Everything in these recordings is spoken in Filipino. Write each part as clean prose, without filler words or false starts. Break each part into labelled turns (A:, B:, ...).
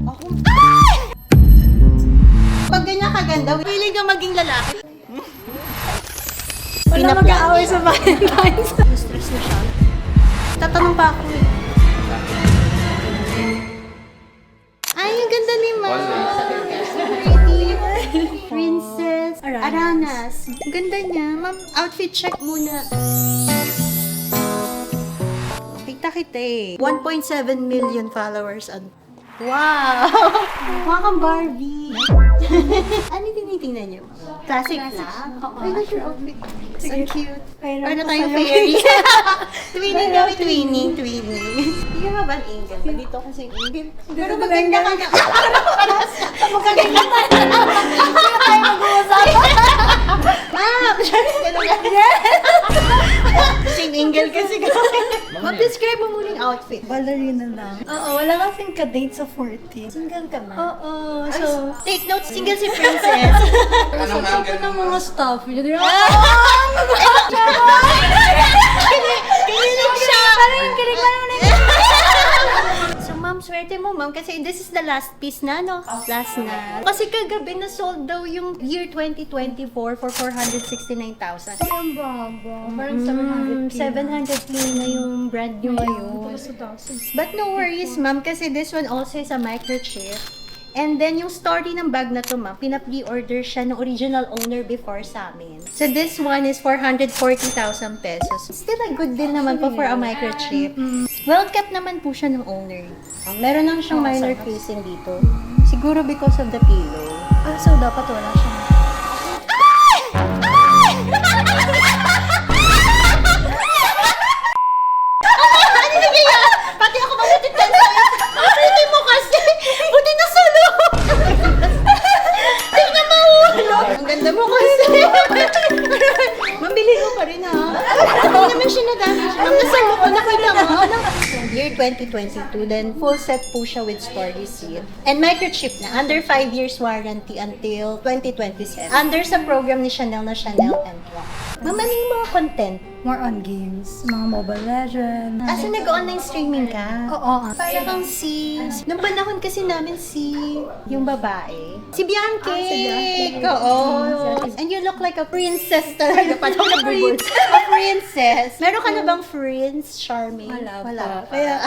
A: Ako. Pag ganyan kaganda, willing ka maging lalaki.
B: Wala mag-aaway sa Valentine's.
A: Stress na siya. Tatanong pa ako eh. Ay, ang ganda ni Ma. Pretty. Princess Aranas. Ang ganda niya. Ma'am, outfit check muna. Kita eh. 1.7 million followers on... Wow! Mukha kang Barbie. Ano tinitingnan niyo? Classic lang? I like your outfit. So cute. Ano tayong fairy? Twinning kami, twinning. Hindi ka ba an angle? Dito kasi angle. Pero maganda ka na. Maganda ka na. Hindi tayo mag-uusap. Ma'am! Same angle kasi kami. Mag-describe mo muna yung outfit.
B: Ballerina lang. Oo, wala kasing ka-date sa 40.
A: Single ka na?
B: Oo, so...
A: Take notes, single si Princess.
B: Sa tapo ng mga staff, yun yung...
A: Kinilig siya!
B: Parang kilig pa naman
A: So ma'am, swerte mo ma'am kasi this is the last piece na, no? Last na. Kasi kagabi na sold daw yung year 2024 for 469,000.
B: Ang baba. Parang 700k.
A: 700k na yung brand new ngayon. But no worries ma'am kasi this one also is a microchip. And then, yung story ng bag na to, ma'am, pinap-pre-order siya ng original owner before sa amin. So, this one is 440,000 pesos. Still a good deal naman po for a microchip. Well kept naman po siya ng owner. Meron lang siyang minor casing dito. Siguro because of the pillow.
B: Ah, so dapat wala siya.
A: Ano nangyayari? Pati ako matititan sa'yo. Pretty mo kasi. Buti na solo. Hindi na mahulog. Ang ganda mo kasi. Mambili ko pa rin ha. Hindi naman siya na-damage. Ma'am, nasalo ko. Nakita mo. Year 2022. Then full set po siya with story seal. And microchip na. Under 5 years warranty until 2027. Under sa program ni Chanel na Chanel and Rock. Ma'am, ano yung mga content?
B: More on games. Mga Mobile Legends.
A: So nag-online streaming ka?
B: Oo.
A: Para kang si... Nung panahon kasi namin si... Yung babae. Si Bianca.
B: Si Bianca.
A: Oo. And you look like a princess talaga. Parang nabubul. A princess. Meron ka na bang friends, Charmaine?
B: Wala pa.
A: Kaya...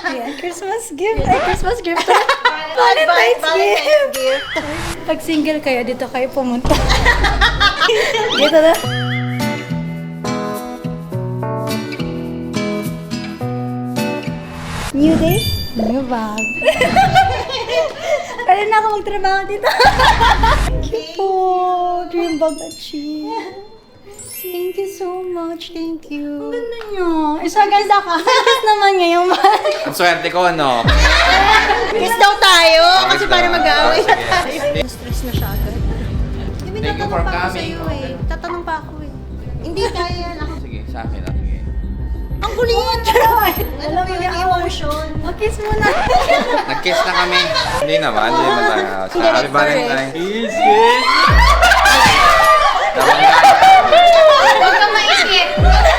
B: Ayan, Christmas gift. Ay, Christmas gift. Valentine's gift. Pag single kayo, dito kayo pumunta. Dito na. New day, new bag. Pwede na ako magtrabaho dito. Thank you po. Dream bag achieved.
A: Thank you so much. Thank you.
B: Ang ganda niyo. Isa ganda ka. Kiss naman niya yung bag.
C: Ang swerte ko, no?
A: Kiss daw tayo. Kasi
C: Kiss
A: para
C: daw.
A: mag-aaway na
C: Sige.
A: tayo. Stress na siya agad. May
C: Thank you
A: tatanong
C: for
A: pa ako
C: coming.
A: sa'yo eh. Tatanong pa ako eh. Hindi kaya yan.
C: Sige, sa akin lang. Sige.
A: Ang kulit! Alam mo yung emotion.
B: Kiss muna.
C: Nag-kiss na kami. Hindi naman tayo. Sa Happy Valentine. Kiss,
A: Huwag ka maisip.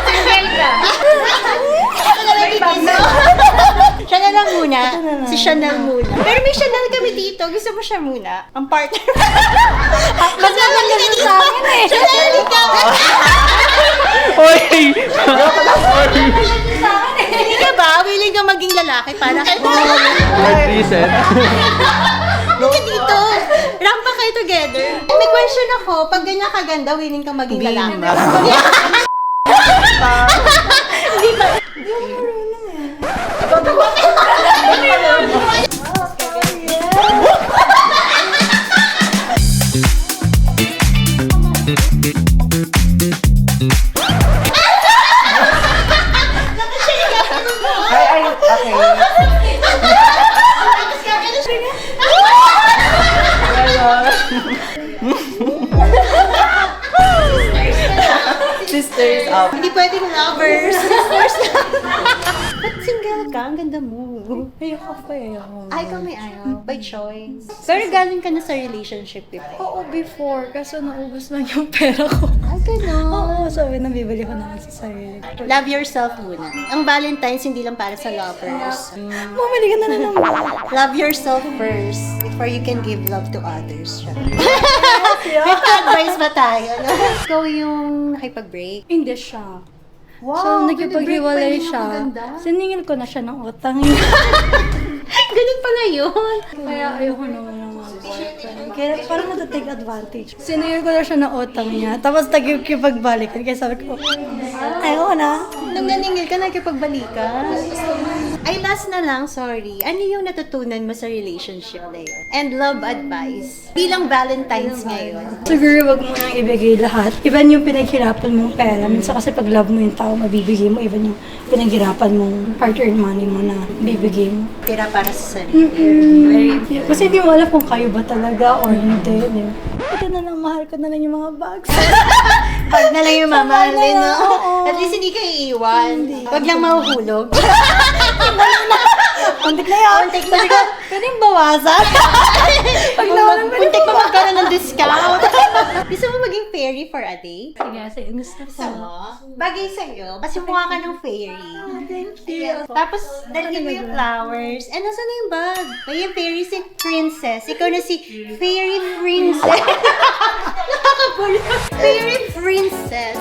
A: Single ka. Siya na lang muna. Si Chanel muna. Pero may Chanel kami dito. Gusto mo siya muna? Ang partner.
B: Mas maganda siya sa akin eh.
A: Chanel, ikaw!
C: Oy!
A: Hindi ka ba? Willing ka maging lalaki para kay
C: Reset.
A: Hindi ka dito. Rampa kayo together. May question ako. Pag ganyan kaganda, willing ka maging lalaki. Hindi ba? Hindi ako marunong eh.
C: Sisters up.
A: Hindi pwedeng lovers. Sisters. Ba't single ka? ka, ang ganda mo.
B: Ayoko pa eh.
A: Ay, ikaw may ayaw, by choice. Pero galing ka na sa relationship before.
B: Oo, before. Kaso naubos lang yung pera ko.
A: Ay, gano'n.
B: Oo, sabi na bibili ko naman sa sarili.
A: Love yourself muna. Ang Valentine's hindi lang para sa lovers.
B: Bumili ka na naman.
A: Love yourself first before you can give love to others. May advice ba tayo? No? Ikaw yung nakipag-break.
B: Hindi siya.
A: Wow,
B: So, nagkipaghiwalay siya. Siningil ko na siya ng utang.
A: Ganun pala yun.
B: Kaya ayoko naman ng mga boyfriend. Kaya parang natatake advantage. Siningil ko na siya ng utang niya. Tapos nagkipagbalikan. Kaya sabi ko, ayoko na.
A: Nung naningil ka, nagkipagbalikan. Ay, last na lang, sorry. Ano yung natutunan mo sa relationship na yun? And love advice. Bilang Valentine's ngayon.
B: Siguro wag mo nang ibigay lahat. Even yung pinaghirapan mong pera. Minsan kasi pag love mo yung tao, mabibigay mo. Even yung pinaghirapan mong hard-earned money mo na bibigay mo.
A: Tira para sa sarili. Very
B: Kasi hindi mo alam kung kayo ba talaga or hindi. Di ba? Ito na lang, mahal ko na lang yung mga bags.
A: Pag na lang yung mamahalin, no?
B: Oo.
A: At least hindi ka iiwan. Wag lang mahuhulog.
B: Untik na yun.
A: Untik na.
B: Sabi ko, pwedeng bawasan. Pag nawalan pa rin
A: Untik pa magkaroon ng discount. Gusto mo maging fairy for a day?
B: Sige, sige, gusto ko.
A: Gusto mo? Bagay sa'yo. Kasi mukha ka ng fairy.
B: Thank you.
A: Tapos, dalhin mo yung flowers. And nasa na yung bag? May yung fairy si princess. Ikaw na si fairy princess. Nakakabulo. Fairy princess.